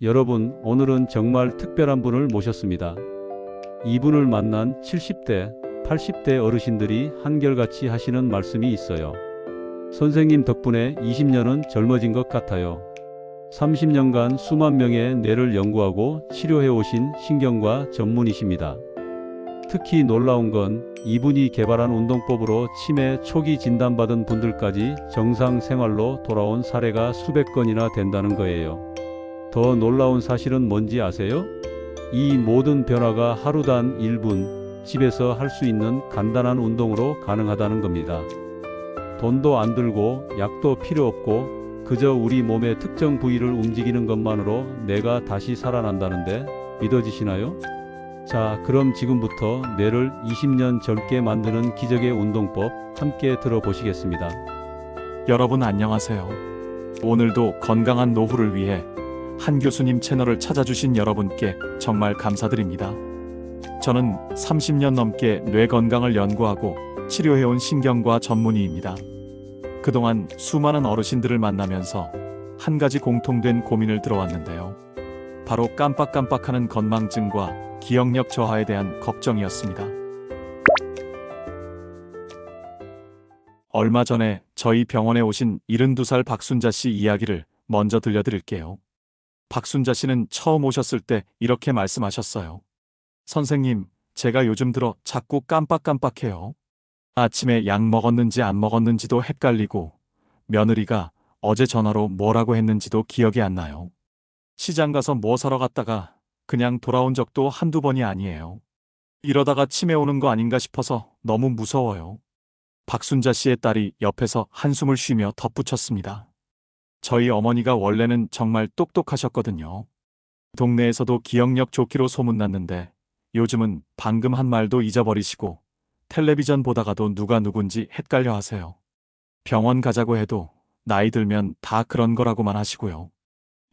여러분, 오늘은 정말 특별한 분을 모셨습니다. 이분을 만난 70대, 80대 어르신들이 한결같이 하시는 말씀이 있어요. 선생님 덕분에 20년은 젊어진 것 같아요. 30년간 수만 명의 뇌를 연구하고 치료해 오신 신경과 전문이십니다. 특히 놀라운 건 이분이 개발한 운동법으로 치매 초기 진단받은 분들까지 정상 생활로 돌아온 사례가 수백 건이나 된다는 거예요. 더 놀라운 사실은 뭔지 아세요? 이 모든 변화가 하루 단 1분 집에서 할 수 있는 간단한 운동으로 가능하다는 겁니다. 돈도 안 들고 약도 필요 없고 그저 우리 몸의 특정 부위를 움직이는 것만으로 내가 다시 살아난다는데 믿어지시나요? 자, 그럼 지금부터 뇌를 20년 젊게 만드는 기적의 운동법 함께 들어보시겠습니다. 여러분 안녕하세요. 오늘도 건강한 노후를 위해 한 교수님 채널을 찾아주신 여러분께 정말 감사드립니다. 저는 30년 넘게 뇌 건강을 연구하고 치료해온 신경과 전문의입니다. 그동안 수많은 어르신들을 만나면서 한 가지 공통된 고민을 들어왔는데요. 바로 깜빡깜빡하는 건망증과 기억력 저하에 대한 걱정이었습니다. 얼마 전에 저희 병원에 오신 72살 박순자 씨 이야기를 먼저 들려드릴게요. 박순자 씨는 처음 오셨을 때 이렇게 말씀하셨어요. 선생님, 제가 요즘 들어 자꾸 깜빡깜빡해요. 아침에 약 먹었는지 안 먹었는지도 헷갈리고 며느리가 어제 전화로 뭐라고 했는지도 기억이 안 나요. 시장 가서 뭐 사러 갔다가 그냥 돌아온 적도 한두 번이 아니에요. 이러다가 치매 오는 거 아닌가 싶어서 너무 무서워요. 박순자 씨의 딸이 옆에서 한숨을 쉬며 덧붙였습니다. 저희 어머니가 원래는 정말 똑똑하셨거든요. 동네에서도 기억력 좋기로 소문났는데 요즘은 방금 한 말도 잊어버리시고 텔레비전 보다가도 누가 누군지 헷갈려 하세요. 병원 가자고 해도 나이 들면 다 그런 거라고만 하시고요.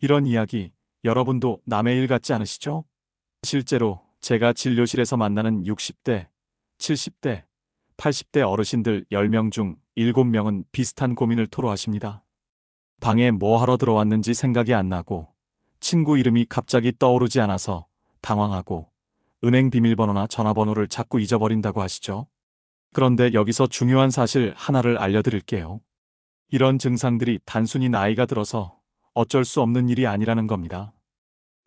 이런 이야기 여러분도 남의 일 같지 않으시죠? 실제로 제가 진료실에서 만나는 60대, 70대, 80대 어르신들 10명 중 7명은 비슷한 고민을 토로하십니다. 방에 뭐 하러 들어왔는지 생각이 안 나고 친구 이름이 갑자기 떠오르지 않아서 당황하고 은행 비밀번호나 전화번호를 자꾸 잊어버린다고 하시죠. 그런데 여기서 중요한 사실 하나를 알려드릴게요. 이런 증상들이 단순히 나이가 들어서 어쩔 수 없는 일이 아니라는 겁니다.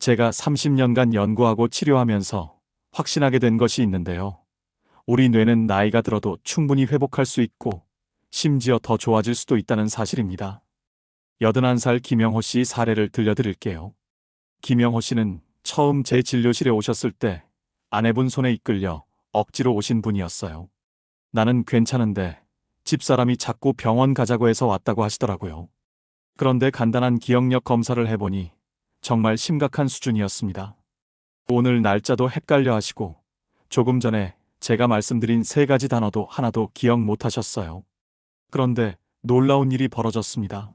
제가 30년간 연구하고 치료하면서 확신하게 된 것이 있는데요. 우리 뇌는 나이가 들어도 충분히 회복할 수 있고 심지어 더 좋아질 수도 있다는 사실입니다. 81살 김영호 씨 사례를 들려드릴게요. 김영호 씨는 처음 제 진료실에 오셨을 때 아내분 손에 이끌려 억지로 오신 분이었어요. 나는 괜찮은데 집사람이 자꾸 병원 가자고 해서 왔다고 하시더라고요. 그런데 간단한 기억력 검사를 해보니 정말 심각한 수준이었습니다. 오늘 날짜도 헷갈려 하시고 조금 전에 제가 말씀드린 3가지 단어도 하나도 기억 못 하셨어요. 그런데 놀라운 일이 벌어졌습니다.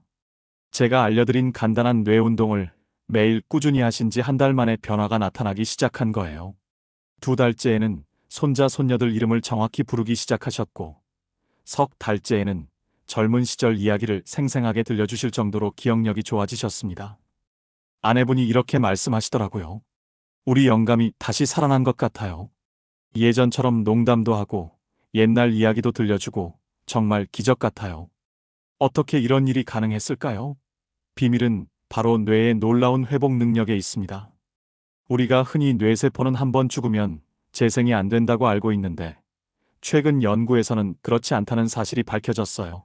제가 알려드린 간단한 뇌 운동을 매일 꾸준히 하신 지 한 달 만에 변화가 나타나기 시작한 거예요. 2달째에는 손자 손녀들 이름을 정확히 부르기 시작하셨고 석 달째에는 젊은 시절 이야기를 생생하게 들려주실 정도로 기억력이 좋아지셨습니다. 아내분이 이렇게 말씀하시더라고요. 우리 영감이 다시 살아난 것 같아요. 예전처럼 농담도 하고 옛날 이야기도 들려주고 정말 기적 같아요. 어떻게 이런 일이 가능했을까요? 비밀은 바로 뇌의 놀라운 회복 능력에 있습니다. 우리가 흔히 뇌세포는 한번 죽으면 재생이 안 된다고 알고 있는데 최근 연구에서는 그렇지 않다는 사실이 밝혀졌어요.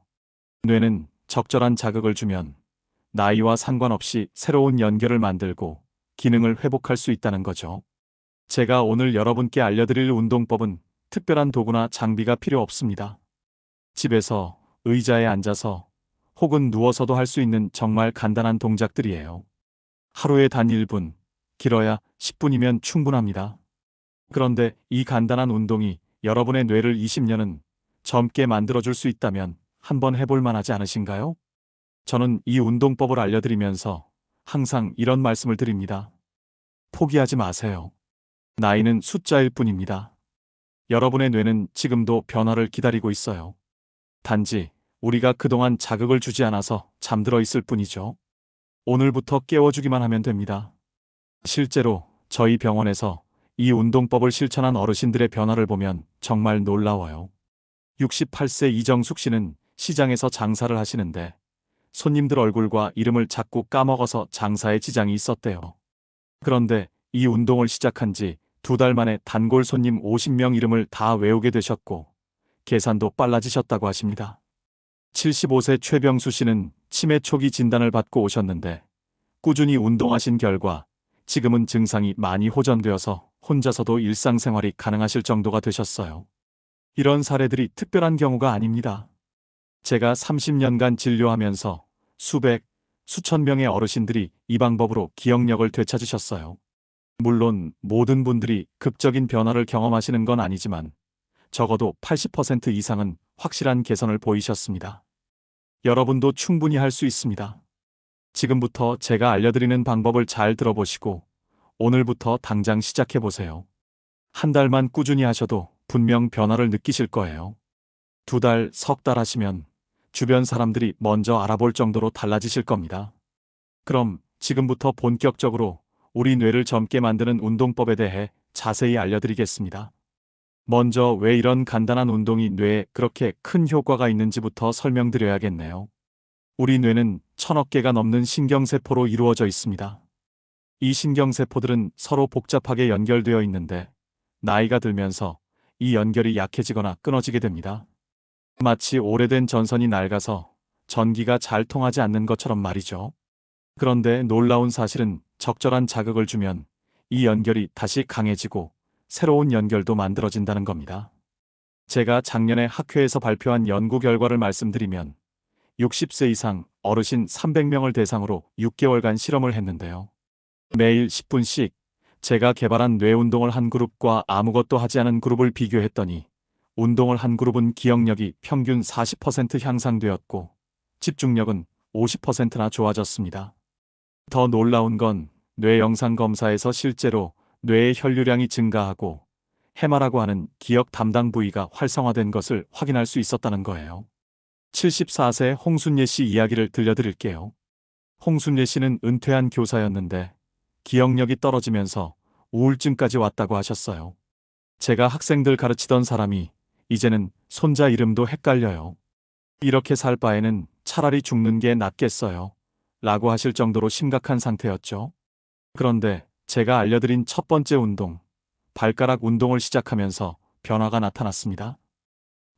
뇌는 적절한 자극을 주면 나이와 상관없이 새로운 연결을 만들고 기능을 회복할 수 있다는 거죠. 제가 오늘 여러분께 알려드릴 운동법은 특별한 도구나 장비가 필요 없습니다. 집에서 의자에 앉아서 혹은 누워서도 할 수 있는 정말 간단한 동작들이에요. 하루에 단 1분, 길어야 10분이면 충분합니다. 그런데 이 간단한 운동이 여러분의 뇌를 20년은 젊게 만들어줄 수 있다면 한번 해볼 만하지 않으신가요? 저는 이 운동법을 알려드리면서 항상 이런 말씀을 드립니다. 포기하지 마세요. 나이는 숫자일 뿐입니다. 여러분의 뇌는 지금도 변화를 기다리고 있어요. 단지 우리가 그동안 자극을 주지 않아서 잠들어 있을 뿐이죠. 오늘부터 깨워주기만 하면 됩니다. 실제로 저희 병원에서 이 운동법을 실천한 어르신들의 변화를 보면 정말 놀라워요. 68세 이정숙 씨는 시장에서 장사를 하시는데 손님들 얼굴과 이름을 자꾸 까먹어서 장사에 지장이 있었대요. 그런데 이 운동을 시작한 지 2달 만에 단골 손님 50명 이름을 다 외우게 되셨고 계산도 빨라지셨다고 하십니다. 75세 최병수 씨는 치매 초기 진단을 받고 오셨는데 꾸준히 운동하신 결과 지금은 증상이 많이 호전되어서 혼자서도 일상생활이 가능하실 정도가 되셨어요. 이런 사례들이 특별한 경우가 아닙니다. 제가 30년간 진료하면서 수백, 수천 명의 어르신들이 이 방법으로 기억력을 되찾으셨어요. 물론 모든 분들이 극적인 변화를 경험하시는 건 아니지만 적어도 80% 이상은 확실한 개선을 보이셨습니다. 여러분도 충분히 할 수 있습니다. 지금부터 제가 알려드리는 방법을 잘 들어보시고 오늘부터 당장 시작해보세요. 한 달만 꾸준히 하셔도 분명 변화를 느끼실 거예요. 2달, 3달 하시면 주변 사람들이 먼저 알아볼 정도로 달라지실 겁니다. 그럼 지금부터 본격적으로 우리 뇌를 젊게 만드는 운동법에 대해 자세히 알려드리겠습니다. 먼저 왜 이런 간단한 운동이 뇌에 그렇게 큰 효과가 있는지부터 설명드려야겠네요. 우리 뇌는 1000억 개가 넘는 신경세포로 이루어져 있습니다. 이 신경세포들은 서로 복잡하게 연결되어 있는데 나이가 들면서 이 연결이 약해지거나 끊어지게 됩니다. 마치 오래된 전선이 낡아서 전기가 잘 통하지 않는 것처럼 말이죠. 그런데 놀라운 사실은 적절한 자극을 주면 이 연결이 다시 강해지고 새로운 연결도 만들어진다는 겁니다. 제가 작년에 학회에서 발표한 연구 결과를 말씀드리면 60세 이상 어르신 300명을 대상으로 6개월간 실험을 했는데요. 매일 10분씩 제가 개발한 뇌 운동을 한 그룹과 아무것도 하지 않은 그룹을 비교했더니 운동을 한 그룹은 기억력이 평균 40% 향상되었고 집중력은 50%나 좋아졌습니다. 더 놀라운 건 뇌 영상 검사에서 실제로 뇌의 혈류량이 증가하고 해마라고 하는 기억 담당 부위가 활성화된 것을 확인할 수 있었다는 거예요. 74세 홍순예 씨 이야기를 들려드릴게요. 홍순예 씨는 은퇴한 교사였는데 기억력이 떨어지면서 우울증까지 왔다고 하셨어요. 제가 학생들 가르치던 사람이 이제는 손자 이름도 헷갈려요. 이렇게 살 바에는 차라리 죽는 게 낫겠어요. 라고 하실 정도로 심각한 상태였죠. 그런데 제가 알려드린 첫 번째 운동, 발가락 운동을 시작하면서 변화가 나타났습니다.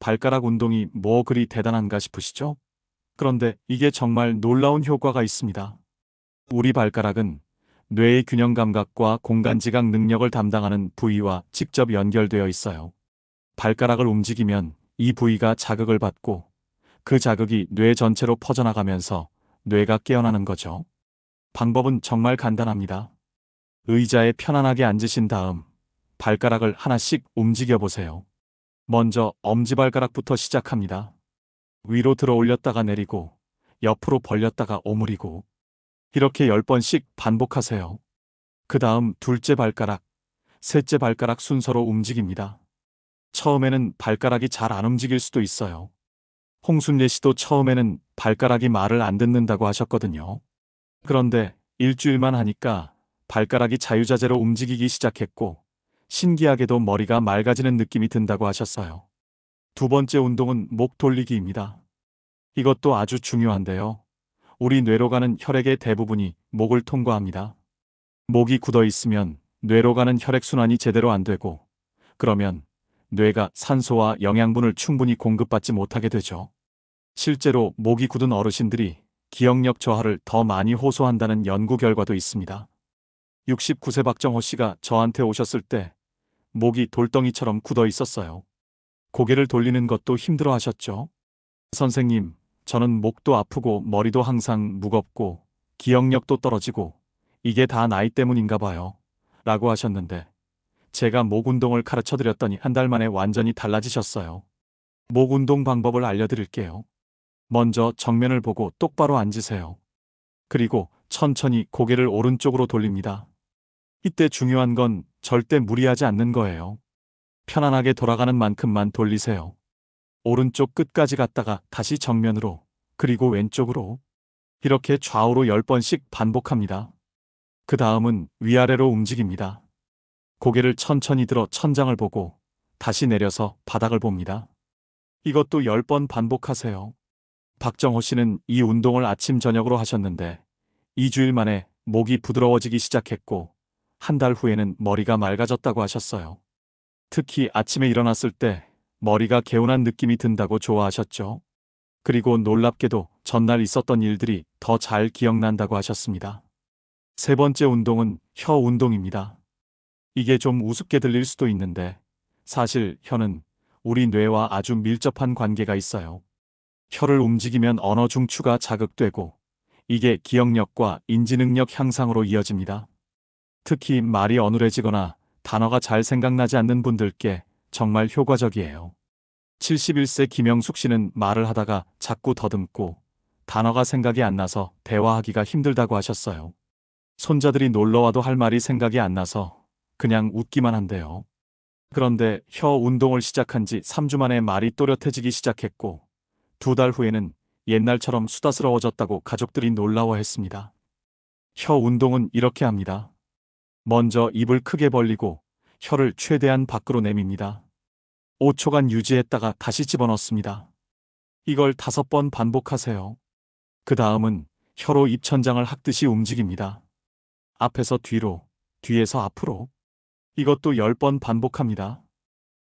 발가락 운동이 뭐 그리 대단한가 싶으시죠? 그런데 이게 정말 놀라운 효과가 있습니다. 우리 발가락은 뇌의 균형 감각과 공간 지각 능력을 담당하는 부위와 직접 연결되어 있어요. 발가락을 움직이면 이 부위가 자극을 받고 그 자극이 뇌 전체로 퍼져나가면서 뇌가 깨어나는 거죠. 방법은 정말 간단합니다. 의자에 편안하게 앉으신 다음 발가락을 하나씩 움직여 보세요. 먼저 엄지발가락부터 시작합니다. 위로 들어 올렸다가 내리고 옆으로 벌렸다가 오므리고 이렇게 10번씩 반복하세요. 그 다음 둘째 발가락, 셋째 발가락 순서로 움직입니다. 처음에는 발가락이 잘 안 움직일 수도 있어요. 홍순예 씨도 처음에는 발가락이 말을 안 듣는다고 하셨거든요. 그런데 일주일만 하니까 발가락이 자유자재로 움직이기 시작했고 신기하게도 머리가 맑아지는 느낌이 든다고 하셨어요. 두 번째 운동은 목 돌리기입니다. 이것도 아주 중요한데요. 우리 뇌로 가는 혈액의 대부분이 목을 통과합니다. 목이 굳어 있으면 뇌로 가는 혈액순환이 제대로 안 되고 그러면 뇌가 산소와 영양분을 충분히 공급받지 못하게 되죠. 실제로 목이 굳은 어르신들이 기억력 저하를 더 많이 호소한다는 연구 결과도 있습니다. 69세 박정호 씨가 저한테 오셨을 때 목이 돌덩이처럼 굳어 있었어요. 고개를 돌리는 것도 힘들어 하셨죠. 선생님, 저는 목도 아프고 머리도 항상 무겁고 기억력도 떨어지고 이게 다 나이 때문인가 봐요. 라고 하셨는데 제가 목 운동을 가르쳐 드렸더니 한 달 만에 완전히 달라지셨어요. 목 운동 방법을 알려드릴게요. 먼저 정면을 보고 똑바로 앉으세요. 그리고 천천히 고개를 오른쪽으로 돌립니다. 이때 중요한 건 절대 무리하지 않는 거예요. 편안하게 돌아가는 만큼만 돌리세요. 오른쪽 끝까지 갔다가 다시 정면으로, 그리고 왼쪽으로. 이렇게 좌우로 10번씩 반복합니다. 그 다음은 위아래로 움직입니다. 고개를 천천히 들어 천장을 보고 다시 내려서 바닥을 봅니다. 이것도 10번 반복하세요. 박정호 씨는 이 운동을 아침 저녁으로 하셨는데 2주일 만에 목이 부드러워지기 시작했고 한 달 후에는 머리가 맑아졌다고 하셨어요. 특히 아침에 일어났을 때 머리가 개운한 느낌이 든다고 좋아하셨죠. 그리고 놀랍게도 전날 있었던 일들이 더 잘 기억난다고 하셨습니다. 세 번째 운동은 혀 운동입니다. 이게 좀 우습게 들릴 수도 있는데 사실 혀는 우리 뇌와 아주 밀접한 관계가 있어요. 혀를 움직이면 언어 중추가 자극되고 이게 기억력과 인지능력 향상으로 이어집니다. 특히 말이 어눌해지거나 단어가 잘 생각나지 않는 분들께 정말 효과적이에요. 71세 김영숙 씨는 말을 하다가 자꾸 더듬고 단어가 생각이 안 나서 대화하기가 힘들다고 하셨어요. 손자들이 놀러와도 할 말이 생각이 안 나서 그냥 웃기만 한대요. 그런데 혀 운동을 시작한 지 3주 만에 말이 또렷해지기 시작했고 2달 후에는 옛날처럼 수다스러워졌다고 가족들이 놀라워했습니다. 혀 운동은 이렇게 합니다. 먼저 입을 크게 벌리고 혀를 최대한 밖으로 내밉니다. 5초간 유지했다가 다시 집어넣습니다. 이걸 5번 반복하세요. 그 다음은 혀로 입천장을 핥듯이 움직입니다. 앞에서 뒤로, 뒤에서 앞으로. 이것도 10번 반복합니다.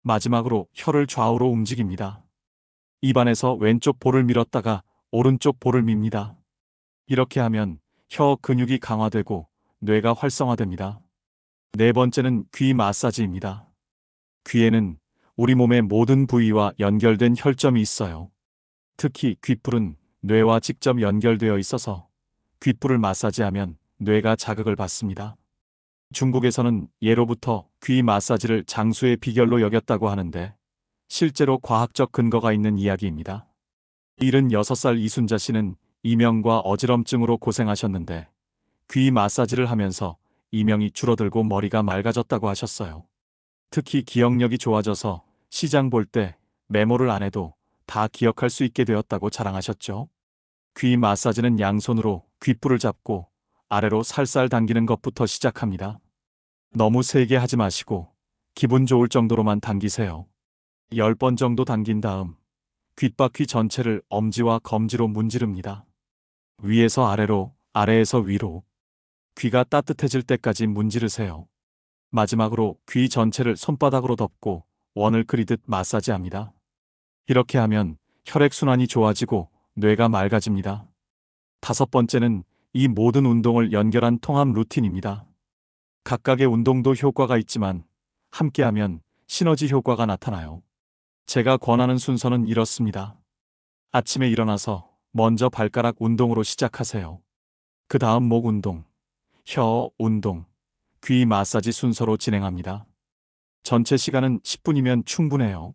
마지막으로 혀를 좌우로 움직입니다. 입안에서 왼쪽 볼을 밀었다가 오른쪽 볼을 밉니다. 이렇게 하면 혀 근육이 강화되고 뇌가 활성화됩니다. 네 번째는 귀 마사지입니다. 귀에는 우리 몸의 모든 부위와 연결된 혈점이 있어요. 특히 귓불은 뇌와 직접 연결되어 있어서 귓불을 마사지하면 뇌가 자극을 받습니다. 중국에서는 예로부터 귀 마사지를 장수의 비결로 여겼다고 하는데 실제로 과학적 근거가 있는 이야기입니다. 76살 이순자 씨는 이명과 어지럼증으로 고생하셨는데 귀 마사지를 하면서 이명이 줄어들고 머리가 맑아졌다고 하셨어요. 특히 기억력이 좋아져서 시장 볼 때 메모를 안 해도 다 기억할 수 있게 되었다고 자랑하셨죠. 귀 마사지는 양손으로 귓불을 잡고 아래로 살살 당기는 것부터 시작합니다. 너무 세게 하지 마시고 기분 좋을 정도로만 당기세요. 10번 정도 당긴 다음 귓바퀴 전체를 엄지와 검지로 문지릅니다. 위에서 아래로, 아래에서 위로. 귀가 따뜻해질 때까지 문지르세요. 마지막으로 귀 전체를 손바닥으로 덮고 원을 그리듯 마사지합니다. 이렇게 하면 혈액순환이 좋아지고 뇌가 맑아집니다. 5번째는 이 모든 운동을 연결한 통합 루틴입니다. 각각의 운동도 효과가 있지만 함께하면 시너지 효과가 나타나요. 제가 권하는 순서는 이렇습니다. 아침에 일어나서 먼저 발가락 운동으로 시작하세요. 그 다음 목 운동, 혀 운동, 귀 마사지 순서로 진행합니다. 전체 시간은 10분이면 충분해요.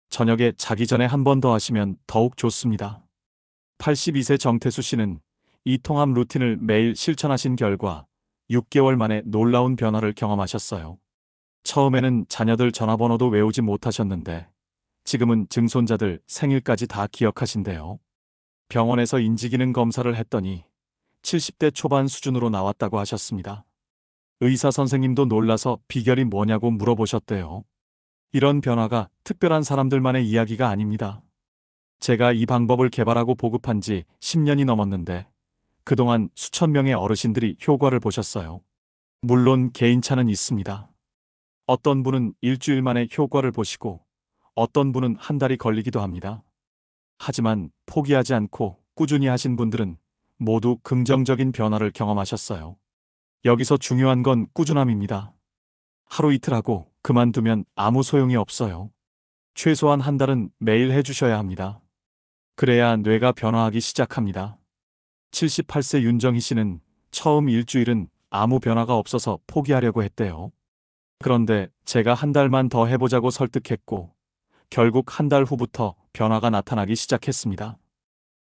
저녁에 자기 전에 한 번 더 하시면 더욱 좋습니다. 82세 정태수 씨는 이 통합 루틴을 매일 실천하신 결과 6개월 만에 놀라운 변화를 경험하셨어요. 처음에는 자녀들 전화번호도 외우지 못하셨는데 지금은 증손자들 생일까지 다 기억하신대요. 병원에서 인지기능 검사를 했더니 70대 초반 수준으로 나왔다고 하셨습니다. 의사 선생님도 놀라서 비결이 뭐냐고 물어보셨대요. 이런 변화가 특별한 사람들만의 이야기가 아닙니다. 제가 이 방법을 개발하고 보급한 지 10년이 넘었는데 그동안 수천 명의 어르신들이 효과를 보셨어요. 물론 개인차는 있습니다. 어떤 분은 일주일 만에 효과를 보시고 어떤 분은 한 달이 걸리기도 합니다. 하지만 포기하지 않고 꾸준히 하신 분들은 모두 긍정적인 변화를 경험하셨어요. 여기서 중요한 건 꾸준함입니다. 하루 이틀 하고 그만두면 아무 소용이 없어요. 최소한 한 달은 매일 해주셔야 합니다. 그래야 뇌가 변화하기 시작합니다. 78세 윤정희 씨는 처음 일주일은 아무 변화가 없어서 포기하려고 했대요. 그런데 제가 한 달만 더 해보자고 설득했고 결국 한 달 후부터 변화가 나타나기 시작했습니다.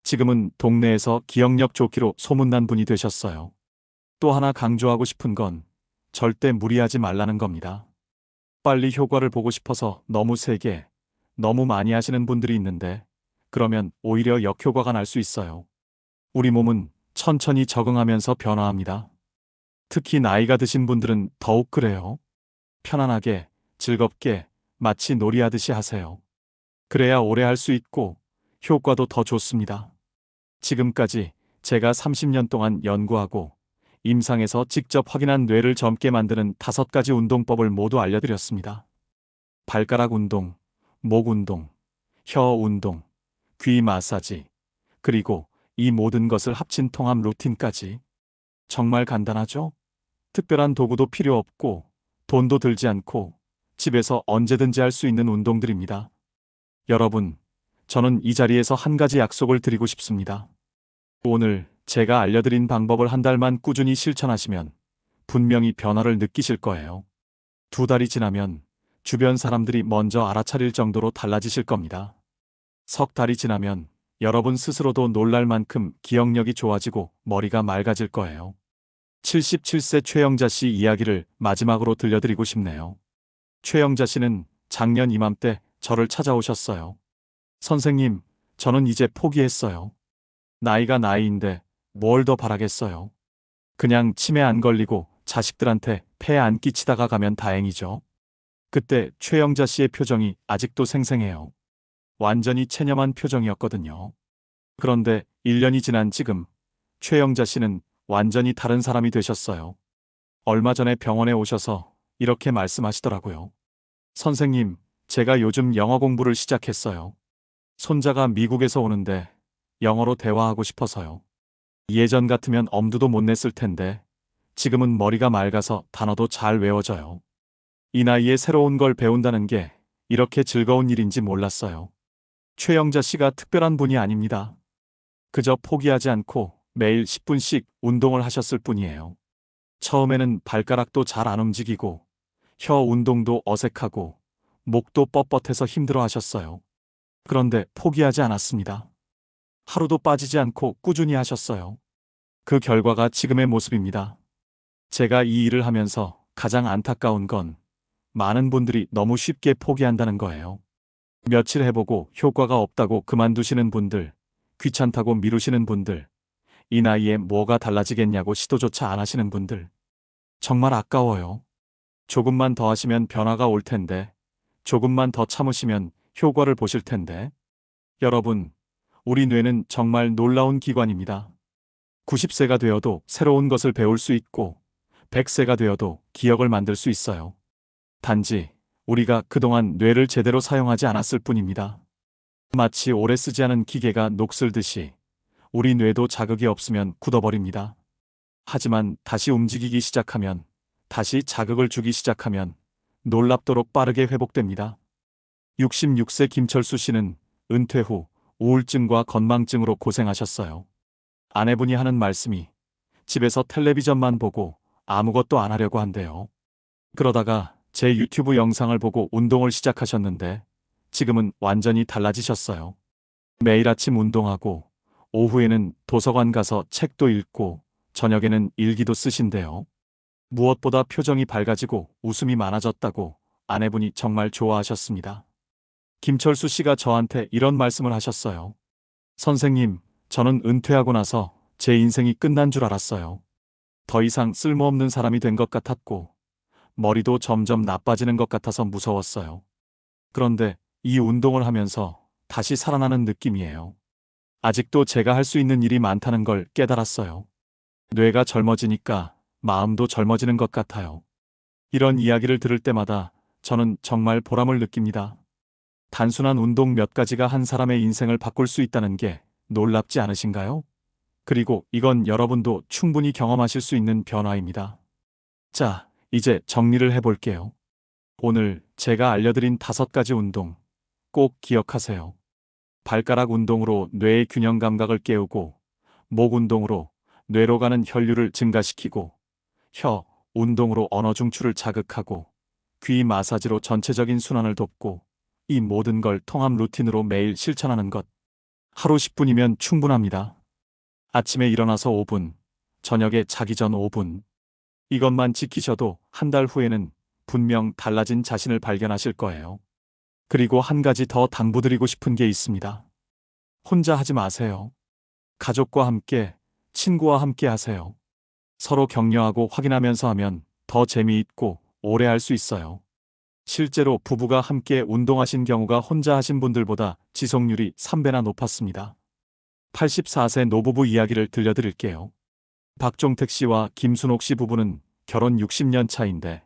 지금은 동네에서 기억력 좋기로 소문난 분이 되셨어요. 또 하나 강조하고 싶은 건 절대 무리하지 말라는 겁니다. 빨리 효과를 보고 싶어서 너무 세게, 너무 많이 하시는 분들이 있는데 그러면 오히려 역효과가 날 수 있어요. 우리 몸은 천천히 적응하면서 변화합니다. 특히 나이가 드신 분들은 더욱 그래요. 편안하게, 즐겁게, 마치 놀이하듯이 하세요. 그래야 오래 할 수 있고 효과도 더 좋습니다. 지금까지 제가 30년 동안 연구하고 임상에서 직접 확인한 뇌를 젊게 만드는 5가지 운동법을 모두 알려드렸습니다. 발가락 운동, 목 운동, 혀 운동, 귀 마사지, 그리고 이 모든 것을 합친 통합 루틴까지. 정말 간단하죠? 특별한 도구도 필요 없고 돈도 들지 않고 집에서 언제든지 할 수 있는 운동들입니다. 여러분, 저는 이 자리에서 한 가지 약속을 드리고 싶습니다. 오늘 제가 알려드린 방법을 한 달만 꾸준히 실천하시면 분명히 변화를 느끼실 거예요. 2달이 지나면 주변 사람들이 먼저 알아차릴 정도로 달라지실 겁니다. 3달이 지나면 여러분 스스로도 놀랄 만큼 기억력이 좋아지고 머리가 맑아질 거예요. 77세 최영자 씨 이야기를 마지막으로 들려드리고 싶네요. 최영자 씨는 작년 이맘때 저를 찾아오셨어요. 선생님, 저는 이제 포기했어요. 나이가 나이인데 뭘 더 바라겠어요. 그냥 치매 안 걸리고 자식들한테 폐 안 끼치다가 가면 다행이죠. 그때 최영자 씨의 표정이 아직도 생생해요. 완전히 체념한 표정이었거든요. 그런데 1년이 지난 지금 최영자 씨는 완전히 다른 사람이 되셨어요. 얼마 전에 병원에 오셔서 이렇게 말씀하시더라고요. 선생님, 제가 요즘 영어 공부를 시작했어요. 손자가 미국에서 오는데 영어로 대화하고 싶어서요. 예전 같으면 엄두도 못 냈을 텐데 지금은 머리가 맑아서 단어도 잘 외워져요. 이 나이에 새로운 걸 배운다는 게 이렇게 즐거운 일인지 몰랐어요. 최영자 씨가 특별한 분이 아닙니다. 그저 포기하지 않고 매일 10분씩 운동을 하셨을 뿐이에요. 처음에는 발가락도 잘 안 움직이고 혀 운동도 어색하고 목도 뻣뻣해서 힘들어 하셨어요. 그런데 포기하지 않았습니다. 하루도 빠지지 않고 꾸준히 하셨어요. 그 결과가 지금의 모습입니다. 제가 이 일을 하면서 가장 안타까운 건 많은 분들이 너무 쉽게 포기한다는 거예요. 며칠 해보고 효과가 없다고 그만두시는 분들, 귀찮다고 미루시는 분들, 이 나이에 뭐가 달라지겠냐고 시도조차 안 하시는 분들. 정말 아까워요. 조금만 더 하시면 변화가 올 텐데, 조금만 더 참으시면 효과를 보실 텐데. 여러분, 우리 뇌는 정말 놀라운 기관입니다. 90세가 되어도 새로운 것을 배울 수 있고, 100세가 되어도 기억을 만들 수 있어요. 단지 우리가 그동안 뇌를 제대로 사용하지 않았을 뿐입니다. 마치 오래 쓰지 않은 기계가 녹슬듯이 우리 뇌도 자극이 없으면 굳어버립니다. 하지만 다시 움직이기 시작하면, 다시 자극을 주기 시작하면 놀랍도록 빠르게 회복됩니다. 66세 김철수 씨는 은퇴 후 우울증과 건망증으로 고생하셨어요. 아내분이 하는 말씀이 집에서 텔레비전만 보고 아무것도 안 하려고 한대요. 그러다가 제 유튜브 영상을 보고 운동을 시작하셨는데 지금은 완전히 달라지셨어요. 매일 아침 운동하고 오후에는 도서관 가서 책도 읽고 저녁에는 일기도 쓰신대요. 무엇보다 표정이 밝아지고 웃음이 많아졌다고 아내분이 정말 좋아하셨습니다. 김철수 씨가 저한테 이런 말씀을 하셨어요. 선생님, 저는 은퇴하고 나서 제 인생이 끝난 줄 알았어요. 더 이상 쓸모없는 사람이 된 것 같았고 머리도 점점 나빠지는 것 같아서 무서웠어요. 그런데 이 운동을 하면서 다시 살아나는 느낌이에요. 아직도 제가 할 수 있는 일이 많다는 걸 깨달았어요. 뇌가 젊어지니까 마음도 젊어지는 것 같아요. 이런 이야기를 들을 때마다 저는 정말 보람을 느낍니다. 단순한 운동 몇 가지가 한 사람의 인생을 바꿀 수 있다는 게 놀랍지 않으신가요? 그리고 이건 여러분도 충분히 경험하실 수 있는 변화입니다. 자, 이제 정리를 해볼게요. 오늘 제가 알려드린 5가지 운동 꼭 기억하세요. 발가락 운동으로 뇌의 균형 감각을 깨우고, 목 운동으로 뇌로 가는 혈류를 증가시키고, 혀 운동으로 언어 중추를 자극하고, 귀 마사지로 전체적인 순환을 돕고, 이 모든 걸 통합 루틴으로 매일 실천하는 것. 하루 10분이면 충분합니다. 아침에 일어나서 5분, 저녁에 자기 전 5분. 이것만 지키셔도 한 달 후에는 분명 달라진 자신을 발견하실 거예요. 그리고 한 가지 더 당부드리고 싶은 게 있습니다. 혼자 하지 마세요. 가족과 함께, 친구와 함께 하세요. 서로 격려하고 확인하면서 하면 더 재미있고 오래 할 수 있어요. 실제로 부부가 함께 운동하신 경우가 혼자 하신 분들보다 지속률이 3배나 높았습니다. 84세 노부부 이야기를 들려드릴게요. 박종택 씨와 김순옥 씨 부부는 결혼 60년 차인데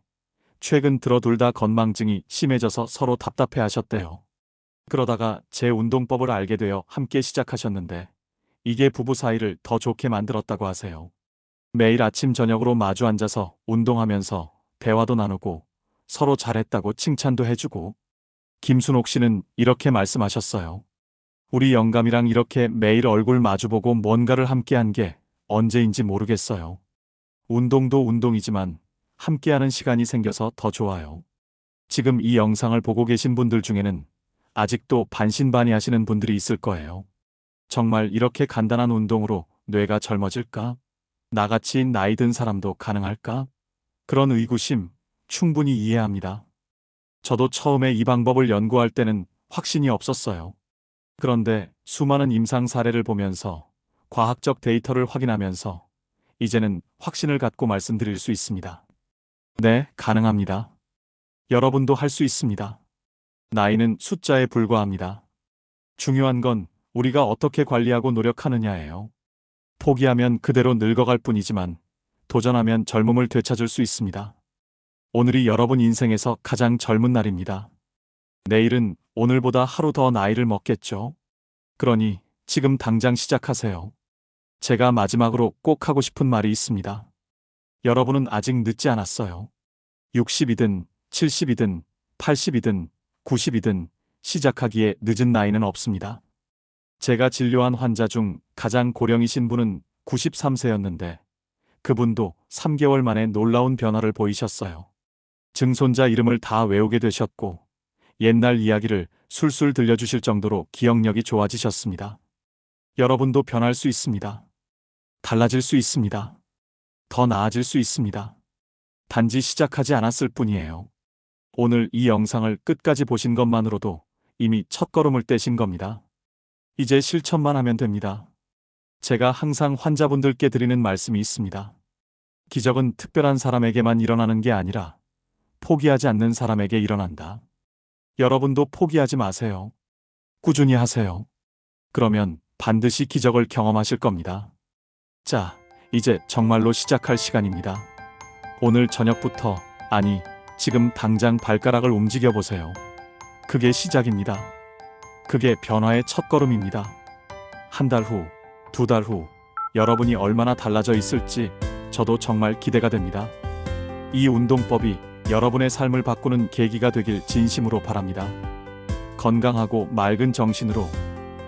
최근 들어 둘 다 건망증이 심해져서 서로 답답해 하셨대요. 그러다가 제 운동법을 알게 되어 함께 시작하셨는데 이게 부부 사이를 더 좋게 만들었다고 하세요. 매일 아침 저녁으로 마주 앉아서 운동하면서 대화도 나누고 서로 잘했다고 칭찬도 해주고. 김순옥 씨는 이렇게 말씀하셨어요. 우리 영감이랑 이렇게 매일 얼굴 마주보고 뭔가를 함께 한 게 언제인지 모르겠어요. 운동도 운동이지만 함께하는 시간이 생겨서 더 좋아요. 지금 이 영상을 보고 계신 분들 중에는 아직도 반신반의하시는 분들이 있을 거예요. 정말 이렇게 간단한 운동으로 뇌가 젊어질까? 나같이 나이 든 사람도 가능할까? 그런 의구심 충분히 이해합니다. 저도 처음에 이 방법을 연구할 때는 확신이 없었어요. 그런데 수많은 임상 사례를 보면서 과학적 데이터를 확인하면서 이제는 확신을 갖고 말씀드릴 수 있습니다. 네, 가능합니다. 여러분도 할 수 있습니다. 나이는 숫자에 불과합니다. 중요한 건 우리가 어떻게 관리하고 노력하느냐예요. 포기하면 그대로 늙어갈 뿐이지만 도전하면 젊음을 되찾을 수 있습니다. 오늘이 여러분 인생에서 가장 젊은 날입니다. 내일은 오늘보다 하루 더 나이를 먹겠죠. 그러니 지금 당장 시작하세요. 제가 마지막으로 꼭 하고 싶은 말이 있습니다. 여러분은 아직 늦지 않았어요. 60이든 70이든 80이든 90이든 시작하기에 늦은 나이는 없습니다. 제가 진료한 환자 중 가장 고령이신 분은 93세였는데 그분도 3개월 만에 놀라운 변화를 보이셨어요. 증손자 이름을 다 외우게 되셨고 옛날 이야기를 술술 들려주실 정도로 기억력이 좋아지셨습니다. 여러분도 변할 수 있습니다. 달라질 수 있습니다. 더 나아질 수 있습니다. 단지 시작하지 않았을 뿐이에요. 오늘 이 영상을 끝까지 보신 것만으로도 이미 첫걸음을 떼신 겁니다. 이제 실천만 하면 됩니다. 제가 항상 환자분들께 드리는 말씀이 있습니다. 기적은 특별한 사람에게만 일어나는 게 아니라 포기하지 않는 사람에게 일어난다. 여러분도 포기하지 마세요. 꾸준히 하세요. 그러면 반드시 기적을 경험하실 겁니다. 자, 이제 정말로 시작할 시간입니다. 오늘 저녁부터, 아니, 지금 당장 발가락을 움직여 보세요. 그게 시작입니다. 그게 변화의 첫걸음입니다. 한 달 후, 2달 후, 여러분이 얼마나 달라져 있을지 저도 정말 기대가 됩니다. 이 운동법이 여러분의 삶을 바꾸는 계기가 되길 진심으로 바랍니다. 건강하고 맑은 정신으로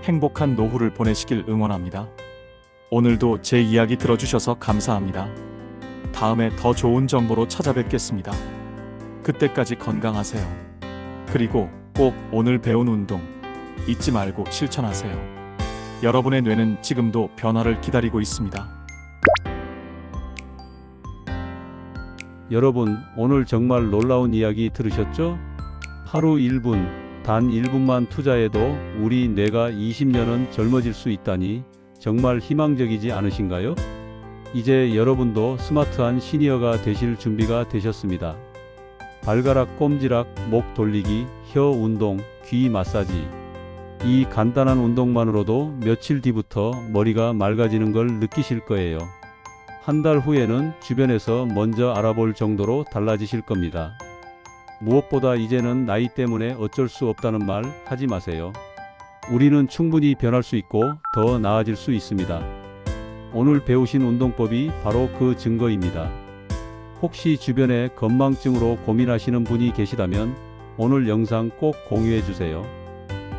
행복한 노후를 보내시길 응원합니다. 오늘도 제 이야기 들어주셔서 감사합니다. 다음에 더 좋은 정보로 찾아뵙겠습니다. 그때까지 건강하세요. 그리고 꼭 오늘 배운 운동 잊지 말고 실천하세요. 여러분의 뇌는 지금도 변화를 기다리고 있습니다. 여러분, 오늘 정말 놀라운 이야기 들으셨죠? 하루 1분, 단 1분만 투자해도 우리 뇌가 20년은 젊어질 수 있다니 정말 희망적이지 않으신가요? 이제 여러분도 스마트한 시니어가 되실 준비가 되셨습니다. 발가락 꼼지락, 목 돌리기, 혀 운동, 귀 마사지. 이 간단한 운동만으로도 며칠 뒤부터 머리가 맑아지는 걸 느끼실 거예요. 한 달 후에는 주변에서 먼저 알아볼 정도로 달라지실 겁니다. 무엇보다 이제는 나이 때문에 어쩔 수 없다는 말 하지 마세요. 우리는 충분히 변할 수 있고 더 나아질 수 있습니다. 오늘 배우신 운동법이 바로 그 증거입니다. 혹시 주변에 건망증으로 고민하시는 분이 계시다면 오늘 영상 꼭 공유해 주세요.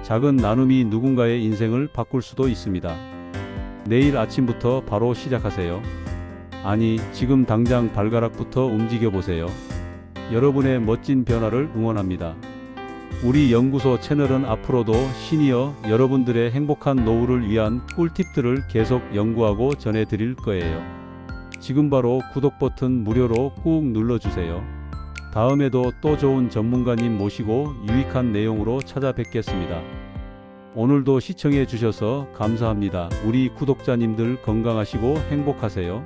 작은 나눔이 누군가의 인생을 바꿀 수도 있습니다. 내일 아침부터 바로 시작하세요. 아니, 지금 당장 발가락부터 움직여 보세요. 여러분의 멋진 변화를 응원합니다. 우리 연구소 채널은 앞으로도 시니어 여러분들의 행복한 노후를 위한 꿀팁들을 계속 연구하고 전해드릴 거예요. 지금 바로 구독 버튼 무료로 꾹 눌러주세요. 다음에도 또 좋은 전문가님 모시고 유익한 내용으로 찾아뵙겠습니다. 오늘도 시청해 주셔서 감사합니다. 우리 구독자님들 건강하시고 행복하세요.